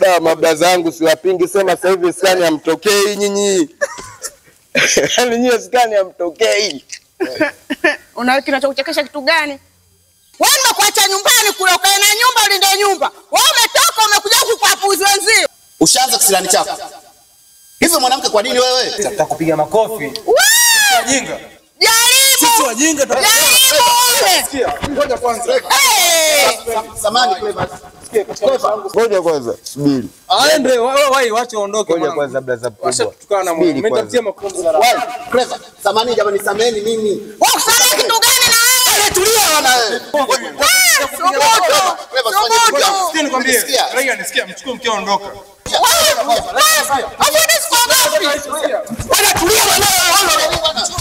Da mabla zangu siwapingi, sema sasa hivi skani hamtokei nyinyi. Yaani nyinyi skani hamtokei. Una kinachokuchekesha kitu gani? Wewe umekuacha nyumbani kule ukae na nyumba ulinde nyumba. Wewe umetoka umekuja kukuapuzi wenzio. Ushaanza kisilani chako. Hivyo mwanamke kwa nini wewe? Nataka kupiga makofi. Wajinga. Jaribu. Sisi wajinga Jaribu. Sikia, ngoja kwanza. Samani Clever. Ngoja kwanza, subiri. Aende wewe waache aondoke Ngoja mwanangu. kwanza blaza kubwa. Tukana na mimi nitatia makomzi za Wewe Clever, samani jamani sameni mimi. Wewe usema kitu gani na wewe? Tulia bwana wewe. Sikia nikwambie. Raia nisikia mchukue mkeo ondoka. Bwana tulia bwana.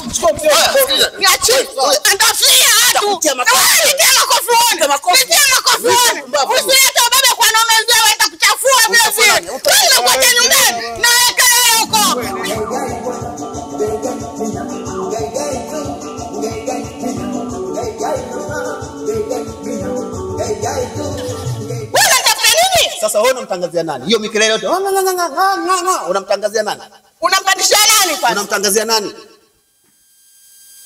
Mchukue mkeo. Niache. Andafia watu. Nitia makofi uone. Usilete baba kwa nome mzee waenda kuchafua vile vile. Wewe unakuja nyumbani na weka huko. Sasa wewe unamtangazia nani? Hiyo mikelele yote. Unamtangazia nani? Unampandisha nani kwanza? Unamtangazia nani?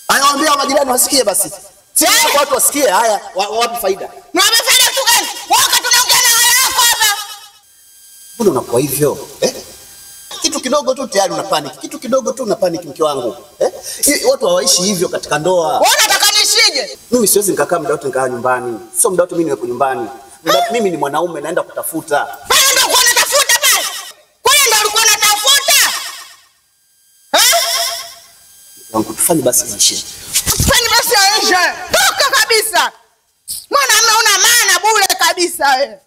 Anawaambia majirani wasikie basi. Sio watu wasikie haya wapi faida? Na wamefanya kitu gani? Waka tunaongea na wale wako hapa. Mbona unakuwa hivyo? Kitu kidogo tu tayari una panic. Kitu kidogo tu una panic mke wangu. Watu hawaishi hivyo katika ndoa. Wewe unataka nishije? Mimi siwezi nikakaa muda wote nikaa nyumbani. Sio muda wote mimi niwe nyumbani. Mimi ni mwanaume naenda kutafuta. Pale ndio uko unatafuta pale. Kule ndio ulikuwa unatafuta. Wangu tufanye basi maisha. Fanya basi aisha. Toka kabisa. Mwana una maana bure kabisa wewe.